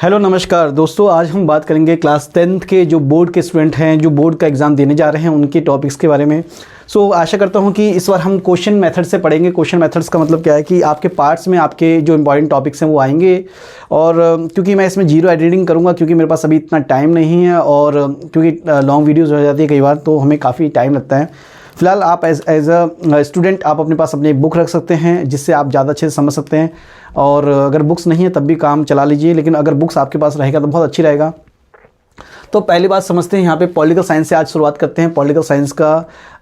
Hello नमस्कार दोस्तों, आज हम बात करेंगे क्लास 10th के जो बोर्ड के स्टूडेंट हैं, जो बोर्ड का एग्ज़ाम देने जा रहे हैं, उनके टॉपिक्स के बारे में। आशा करता हूं कि इस बार हम क्वेश्चन मेथड से पढ़ेंगे। क्वेश्चन मेथड्स का मतलब क्या है कि आपके पार्ट्स में आपके जो इंपॉर्टेंट टॉपिक्स हैं वो आएंगे, और क्योंकि मैं इसमें जीरो एडिटिंग करूंगा, क्योंकि मेरे पास अभी इतना टाइम नहीं है, और क्योंकि लॉन्ग वीडियोज़ हो जाती है कई बार, तो हमें काफ़ी टाइम लगता है। फिलहाल आप एज अ स्टूडेंट आप अपने पास अपनी बुक रख सकते हैं, जिससे आप ज़्यादा अच्छे से समझ सकते हैं। और अगर बुक्स नहीं है तब भी काम चला लीजिए, लेकिन अगर बुक्स आपके पास रहेगा तो बहुत अच्छी रहेगा। तो पहली बात समझते हैं यहाँ पे पॉलिटिकल साइंस से आज शुरुआत करते हैं। पॉलिटिकल साइंस का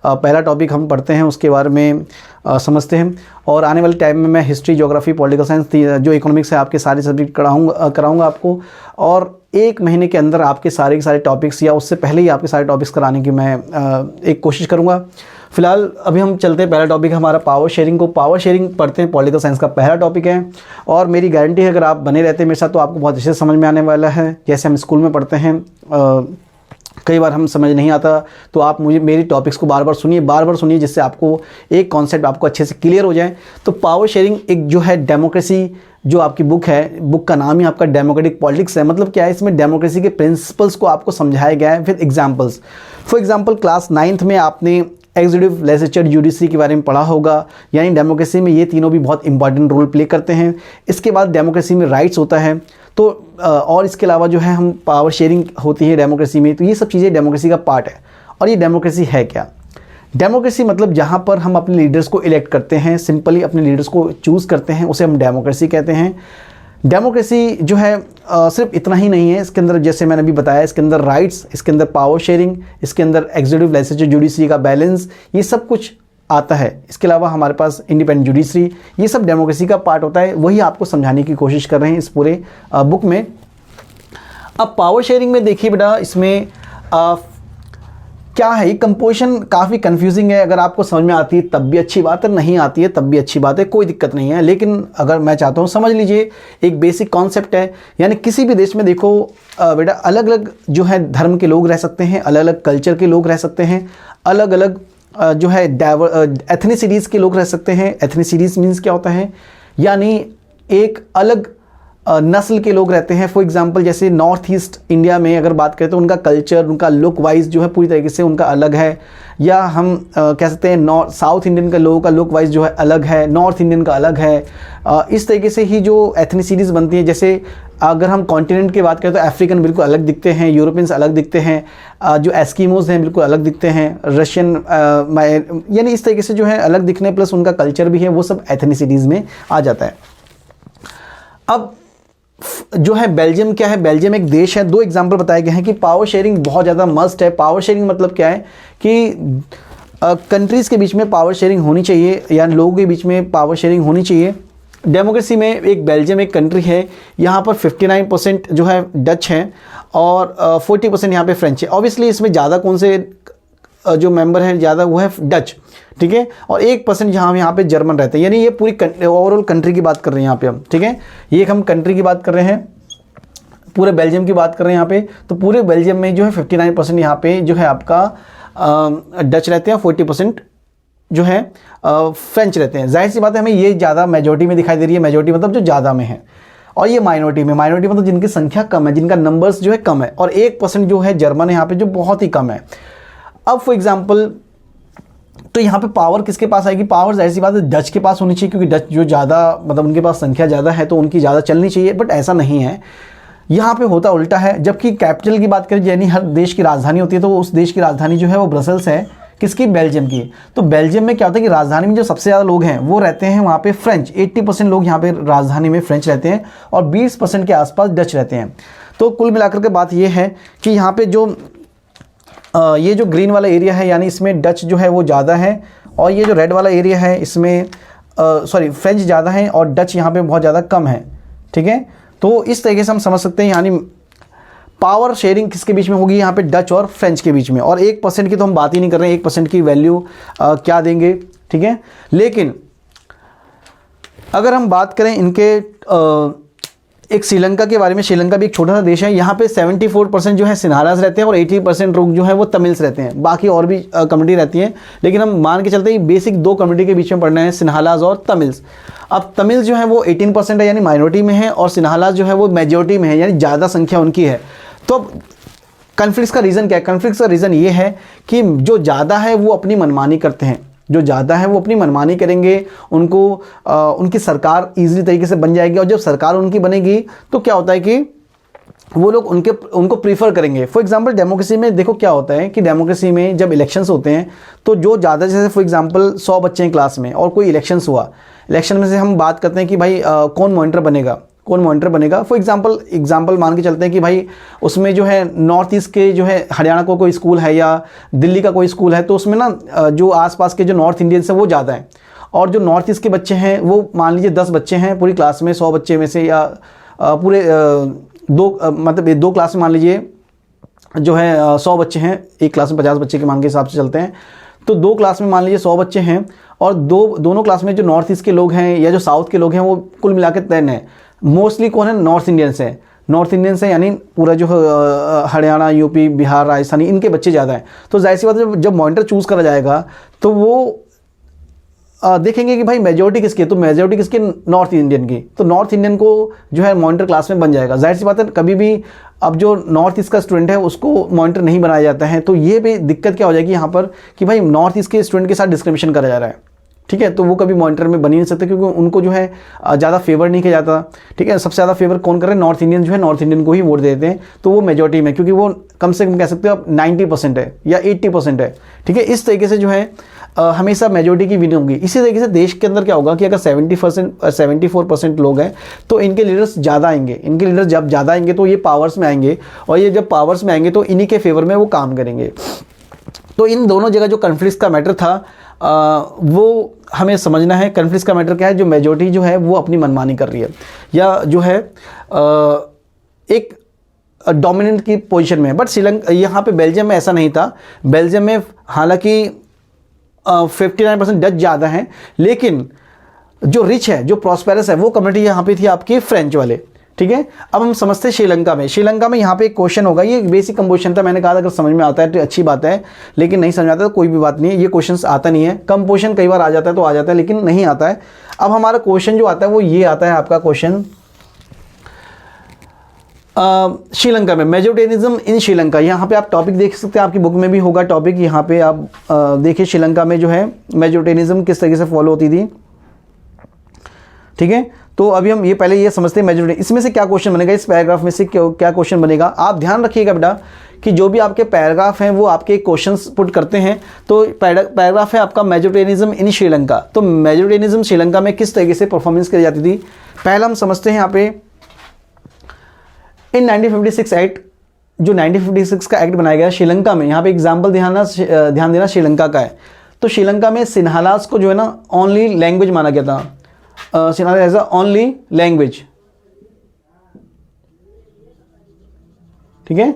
पहला टॉपिक हम पढ़ते हैं, उसके बारे में समझते हैं। और आने वाले टाइम में मैं हिस्ट्री, ज्योग्राफी, पॉलिटिकल साइंस, जो इकोनॉमिक्स है, आपके सारे सब्जेक्ट कराऊंगा आपको। और एक महीने के अंदर आपके सारे के सारे टॉपिक्स, या उससे पहले ही आपके सारे टॉपिक्स कराने की मैं एक कोशिश करूँगा। फिलहाल अभी हम चलते हैं, पहला टॉपिक हमारा पावर शेयरिंग को पावर शेयरिंग पढ़ते हैं। पॉलिटिकल साइंस का पहला टॉपिक है, और मेरी गारंटी है अगर आप बने रहते हैं मेरे साथ तो आपको बहुत अच्छे से समझ में आने वाला है। जैसे हम स्कूल में पढ़ते हैं, कई बार हम समझ नहीं आता, तो आप मेरी टॉपिक्स को बार बार सुनिए, जिससे आपको एक कॉन्सेप्ट आपको अच्छे से क्लियर हो जाए। तो पावर शेयरिंग एक जो है डेमोक्रेसी, जो आपकी बुक है, बुक का नाम ही आपका डेमोक्रेटिक पॉलिटिक्स है। मतलब क्या है, इसमें डेमोक्रेसी के प्रिंसिपल्स को आपको समझाया गया है with examples. For example class 9th में आपने एग्जीक्यूटिव, लेजिस्लेचर, जुडिशरी के बारे में पढ़ा होगा। यानी डेमोक्रेसी में ये तीनों भी बहुत इंपॉर्टेंट रोल प्ले करते हैं। इसके बाद डेमोक्रेसी में राइट्स होता है, तो और इसके अलावा जो है हम पावर शेयरिंग होती है डेमोक्रेसी में। तो ये सब चीज़ें डेमोक्रेसी का पार्ट है। और ये डेमोक्रेसी है क्या? डेमोक्रेसी मतलब जहाँ पर हम अपने लीडर्स को इलेक्ट करते हैं, सिंपली अपने लीडर्स को चूज़ करते हैं, उसे हम डेमोक्रेसी कहते हैं। डेमोक्रेसी जो है सिर्फ इतना ही नहीं है, इसके अंदर जैसे मैंने अभी बताया, इसके अंदर राइट्स, इसके अंदर पावर शेयरिंग, इसके अंदर एग्जीक्यूटिव, लेजिस्लेचर, जुडिशरी का बैलेंस, ये सब कुछ आता है। इसके अलावा हमारे पास इंडिपेंडेंट जुडिशरी, ये सब डेमोक्रेसी का पार्ट होता है। वही आपको समझाने की कोशिश कर रहे हैं इस पूरे बुक में। अब पावर शेयरिंग में देखिए बेटा, इसमें क्या है, कंपोजिशन काफ़ी कंफ्यूजिंग है। अगर आपको समझ में आती है तब भी अच्छी बात है, नहीं आती है तब भी अच्छी बात है, कोई दिक्कत नहीं है। लेकिन अगर मैं चाहता हूँ समझ लीजिए, एक बेसिक कॉन्सेप्ट है। यानी किसी भी देश में देखो बेटा, अलग अलग जो है धर्म के लोग रह सकते हैं, अलग अलग कल्चर के लोग रह सकते हैं, अलग अलग जो है एथनिसिटीज़ के लोग रह सकते हैं। एथनिसिटीज़ मीन्स क्या होता है, यानी एक अलग नस्ल के लोग रहते हैं। फॉर एग्जांपल जैसे नॉर्थ ईस्ट इंडिया में अगर बात करें तो उनका कल्चर, उनका लुक वाइज जो है पूरी तरीके से उनका अलग है। या हम कह सकते हैं साउथ इंडियन का लोगों का लुक वाइज जो है अलग है, नॉर्थ इंडियन का अलग है। इस तरीके से ही जो एथनिसिटीज़ बनती है, जैसे अगर हम कॉन्टिनेंट की बात करें तो अफ्रीकन बिल्कुल अलग दिखते हैं, यूरोपियंस अलग दिखते हैं, जो एस्कीमोज हैं बिल्कुल अलग दिखते हैं, रशियन, यानी इस तरीके से जो है अलग दिखने प्लस उनका कल्चर भी है, वो सब एथनिसिटीज़ में आ जाता है। अब जो है बेल्जियम क्या है, बेल्जियम एक देश है। 2 एग्जाम्पल बताए गए हैं कि पावर शेयरिंग बहुत ज़्यादा मस्ट है। पावर शेयरिंग मतलब क्या है कि कंट्रीज़ के बीच में पावर शेयरिंग होनी चाहिए, यानी लोगों के बीच में पावर शेयरिंग होनी चाहिए। डेमोक्रेसी में एक बेल्जियम एक कंट्री है, यहाँ पर 59% जो है डच हैं, और 40% यहाँ पे फ्रेंच है। ऑब्वियसली इसमें ज़्यादा कौन से जो मेंबर हैं ज़्यादा, वो है डच, ठीक है। और 1% यहाँ पे जर्मन रहते हैं। यानी ये पूरी ओवरऑल कंट्री की बात कर रहे हैं यहाँ पे हम, ठीक है। ये हम कंट्री की बात कर रहे हैं, पूरे बेल्जियम की बात कर रहे हैं यहाँ पे। तो पूरे बेल्जियम में जो है 59% यहाँ पे जो है आपका डच रहते हैं, 40% जो है फ्रेंच रहते हैं। जाहिर सी बात है, हमें ये ज़्यादा मेजॉरिटी में दिखाई दे रही है। मेजॉरिटी मतलब जो ज़्यादा में है, और ये माइनॉरिटी में, माइनॉरिटी मतलब जिनकी संख्या कम है, जिनका नंबर्स जो है कम है। और 1% जो है जर्मन है यहाँ पे, जो बहुत ही कम है। अब फॉर एग्जांपल तो यहाँ पे पावर किसके पास आएगी? पावर जाहिर सी बात है डच के पास होनी चाहिए, क्योंकि डच जो ज़्यादा मतलब उनके पास संख्या ज़्यादा है तो उनकी ज़्यादा चलनी चाहिए। बट ऐसा नहीं है, यहाँ पे होता उल्टा है। जबकि कैपिटल की बात करें, यानी हर देश की राजधानी होती है, तो उस देश की राजधानी जो है वो ब्रसल्स है। किसकी? बेल्जियम की। तो बेल्जियम में क्या होता है कि राजधानी में जो सबसे ज़्यादा लोग हैं वो रहते हैं वहाँ पे फ्रेंच। 80% लोग यहाँ पे राजधानी में फ्रेंच रहते हैं, और 20% के आसपास डच रहते हैं। तो कुल मिलाकर के बात ये है कि यहाँ पे जो ये जो ग्रीन वाला एरिया है, यानी इसमें डच जो है वो ज़्यादा है, और ये जो रेड वाला एरिया है इसमें फ्रेंच ज़्यादा है, और डच यहाँ पे बहुत ज़्यादा कम है, ठीक है। तो इस तरीके से हम समझ सकते हैं, यानी पावर शेयरिंग किसके बीच में होगी? यहाँ पे डच और फ्रेंच के बीच में। और 1% की तो हम बात ही नहीं कर रहे हैं, 1% की वैल्यू क्या देंगे, ठीक है। लेकिन अगर हम बात करें इनके एक श्रीलंका के बारे में, श्रीलंका भी एक छोटा सा देश है, यहाँ पे 74% जो है सिन्हालास रहते हैं और 80% लोग जो है वो तमिल्स रहते हैं, बाकी और भी कम्युनिटी रहती हैं, लेकिन हम मान के चलते हैं बेसिक दो कम्युनिटी के बीच में पढ़ना है, सिन्हालास और तमिल्स। अब तमिल्स जो है वो 18% है यानी माइनॉरिटी में है, और सिन्हालास जो है वो मेजॉरिटी में है यानी ज़्यादा संख्या उनकी है। तो अब कन्फ्लिक्ट का रीज़न क्या है? कन्फ्लिक्ट का रीज़न ये है कि जो ज़्यादा है वो अपनी मनमानी करते हैं, जो ज़्यादा है वो अपनी मनमानी करेंगे, उनको उनकी सरकार ईजिली तरीके से बन जाएगी, और जब सरकार उनकी बनेगी तो क्या होता है कि वो लोग उनको प्रीफर करेंगे। फॉर एग्जांपल डेमोक्रेसी में देखो क्या होता है कि डेमोक्रेसी में जब इलेक्शंस होते हैं तो जो ज़्यादा, जैसे फॉर एग्जांपल 100 बच्चे हैं क्लास में और कोई इलेक्शंस हुआ, इलेक्शन में से हम बात करते हैं कि भाई कौन मॉनिटर बनेगा, कौन मॉनिटर बनेगा। फॉर एग्जांपल मान के चलते हैं कि भाई उसमें जो है नॉर्थ ईस्ट के जो है हरियाणा को कोई स्कूल है या दिल्ली का कोई स्कूल है, तो उसमें ना जो आसपास के जो नॉर्थ इंडियंस हैं वो ज़्यादा हैं, और जो नॉर्थ ईस्ट के बच्चे हैं वो मान लीजिए 10 बच्चे हैं पूरी क्लास में, 100 बच्चे में से, या पूरे मतलब 2 क्लास में मान लीजिए जो है 100 बच्चे हैं, एक क्लास में 50 बच्चे के मान के हिसाब से चलते हैं, तो 2 क्लास में मान लीजिए 100 बच्चे हैं, और दोनों क्लास में जो नॉर्थ ईस्ट के लोग हैं या जो साउथ के लोग हैं वो कुल मिला के 10 हैं। मोस्टली कौन है? नॉर्थ इंडियंस है, नॉर्थ इंडियंस है यानी पूरा जो हरियाणा, यूपी, बिहार, राजस्थानी, इनके बच्चे ज़्यादा हैं। तो जाहिर सी बात है जब मॉनिटर चूज़ करा जाएगा तो वो देखेंगे कि भाई मेजॉरिटी किसकी है, तो मेजॉरिटी किसकी? नॉर्थ इंडियन की, तो नॉर्थ इंडियन को जो है मॉनिटर क्लास में बन जाएगा। जाहिर सी बात है कभी भी अब जो नॉर्थ ईस्ट का स्टूडेंट है उसको मॉनिटर नहीं बनाया जाता है, तो ये भी दिक्कत क्या हो जाएगी यहाँ पर कि भाई नॉर्थ ईस्ट के स्टूडेंट के साथ डिस्क्रिमिनेशन करा जा रहा है, ठीक है, तो वो कभी मॉनिटर में बन ही नहीं सकते क्योंकि उनको जो है ज़्यादा फेवर नहीं किया जाता, ठीक है। सबसे ज़्यादा फेवर कौन कर रहे हैं? नॉर्थ इंडियन जो है नॉर्थ इंडियन को ही वोट देते हैं, तो वो मेजॉरिटी में, क्योंकि वो कम से कम कह सकते हो आप 90% है या 80% है, ठीक है। इस तरीके से जो है हमेशा मेजॉरिटी की विनिंग होगी। इसी तरीके से देश के अंदर क्या होगा कि अगर 74% लोग हैं तो इनके लीडर्स ज़्यादा आएंगे, इनके लीडर्स जब ज़्यादा आएंगे तो ये पावर्स में आएंगे, और ये जब पावर्स में आएंगे तो इन्हीं के फेवर में वो काम करेंगे। तो इन दोनों जगह जो कन्फ्लिक्ट का मैटर था वो हमें समझना है। कन्फ्लिक्ट का मैटर क्या है? जो मेजॉरिटी जो है वो अपनी मनमानी कर रही है, या जो है एक डोमिनेंट की पोजीशन में है। बट श्रीलंका, यहाँ पे बेल्जियम में ऐसा नहीं था। बेल्जियम में हालांकि 59% डच ज़्यादा हैं, लेकिन जो रिच है, जो प्रॉस्पेरस है, वो कम्युनिटी यहाँ पे थी आपकी फ्रेंच वाले, ठीक है। अब हम समझते हैं श्रीलंका में यहाँ पे एक क्वेश्चन होगा, ये बेसिक क्वेश्चन था, मैंने कहा था अगर समझ में आता है तो अच्छी बात है, लेकिन नहीं समझ आता तो कोई भी बात नहीं है, ये क्वेश्चन आता नहीं है। कम क्वेश्चन कई बार आ जाता है तो आ जाता है, लेकिन नहीं आता है। अब हमारा क्वेश्चन जो आता है वो ये आता है आपका क्वेश्चन, श्रीलंका में मेजोरिटेरिज्म इन श्रीलंका। यहाँ पे आप टॉपिक देख सकते हैं, आपकी बुक में भी होगा टॉपिक, यहाँ पे आप देखिए श्रीलंका में जो है मेजोरिटेरिज्म किस तरीके से फॉलो होती थी, ठीक है। तो अभी हम ये पहले ये समझते हैं मेजोरिटी, इसमें से क्या क्वेश्चन बनेगा, इस पैराग्राफ में से क्या क्वेश्चन बनेगा। आप ध्यान रखिएगा बेटा कि जो भी आपके पैराग्राफ हैं वो आपके क्वेश्चंस पुट करते हैं। तो पैराग्राफ है आपका मेजोरिटेरिज्म इन श्रीलंका, तो मेजोरिटेरिज्म श्रीलंका में किस तरीके से परफॉर्मेंस करी जाती थी पहला हम समझते हैं। यहाँ पे इन 1956 एक्ट, जो 1956 का एक्ट बनाया गया श्रीलंका में, यहाँ पे एग्जाम्पल ध्यान देना श्रीलंका का है। तो श्रीलंका में सिन्हालास को जो है ना ओनली लैंग्वेज माना गया था, Sinhalese as a only language, ठीक है।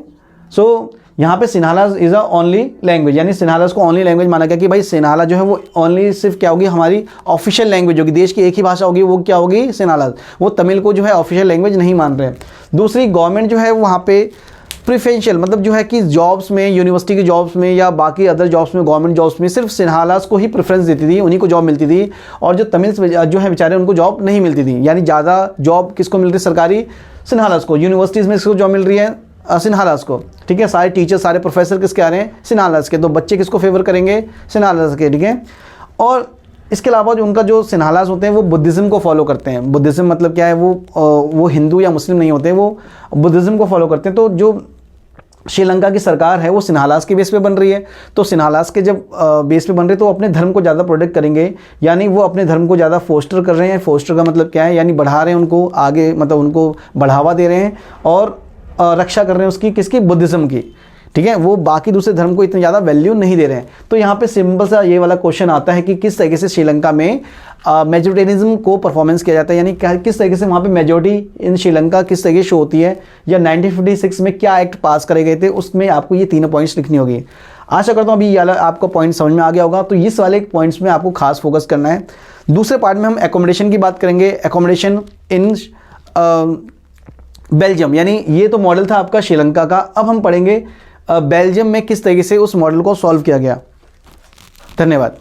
सो यहाँ पे Sinhalese is a only language, यानी सिन्हालास को ओनली लैंग्वेज माना गया कि भाई सिन्हाला जो है वो ओनली सिर्फ क्या होगी, हमारी ऑफिशियल लैंग्वेज होगी, देश की एक ही भाषा होगी, वो क्या होगी, सिन्हालास। वो तमिल को जो है ऑफिशियल लैंग्वेज नहीं मान रहे हैं। दूसरी, गवर्नमेंट जो है वहाँ पे प्रिफरेंशियल, मतलब जो है कि जॉब्स में, यूनिवर्सिटी की जॉब्स में या बाकी अदर जॉब्स में, गवर्नमेंट जॉब्स में सिर्फ सिन्हालास को ही प्रेफरेंस देती थी, उन्हीं को जॉब मिलती थी, और जो तमिल जो है बेचारे उनको जॉब नहीं मिलती थी। यानी ज़्यादा जॉब किसको मिल रही है, सरकारी, सिन्हालास को। यूनिवर्सिटीज़ में किसको जॉब मिल रही है, सिन्हालास को, ठीक है। सारे टीचर, सारे प्रोफेसर किसके आ रहे हैं, सिन्हालास के। तो बच्चे किसको फेवर करेंगे, सिन्हालास के, ठीक है। और इसके अलावा जो उनका जो सिन्हालास होते हैं वो बुद्धिज़्म को फॉलो करते हैं। बुद्धिज़्म मतलब क्या है, वो हिंदू या मुस्लिम नहीं होते, वो बुद्धिज़्म को फॉलो करते हैं। तो जो श्रीलंका की सरकार है वो सिन्हालास के बेस पे बन रही है, तो सिन्हालास के जब बेस पे बन रही है तो अपने धर्म को ज़्यादा प्रोटेक्ट करेंगे, यानी वो अपने धर्म को ज़्यादा फोस्टर कर रहे हैं। फोस्टर का मतलब क्या है, यानी बढ़ा रहे हैं उनको आगे, मतलब उनको बढ़ावा दे रहे हैं और रक्षा कर रहे हैं उसकी, किसकी, बुद्धिज़्म की, ठीक है। वो बाकी दूसरे धर्म को इतनी ज़्यादा वैल्यू नहीं दे रहे हैं। तो यहाँ पे सिंपल सा ये वाला क्वेश्चन आता है कि किस तरीके से श्रीलंका में मेजोरिटेरिज्म को परफॉर्मेंस किया जाता है, यानी किस तरीके से वहाँ पे मेजोरिटी इन श्रीलंका किस तरीके से शो होती है, या 1956 में क्या एक्ट पास करे गए थे, उसमें आपको ये तीनों पॉइंट्स लिखनी होगी। आशा करता हूँ अभी ये आपको पॉइंट समझ में आ गया होगा। तो इस वाले पॉइंट्स में आपको खास फोकस करना है। दूसरे पार्ट में हम एकोमोडेशन की बात करेंगे। एकोमोडेशन इन बेल्जियम, यानी ये तो मॉडल था आपका श्रीलंका का। अब हम पढ़ेंगे बेल्जियम में किस तरीके से उस मॉडल को सॉल्व किया गया। धन्यवाद।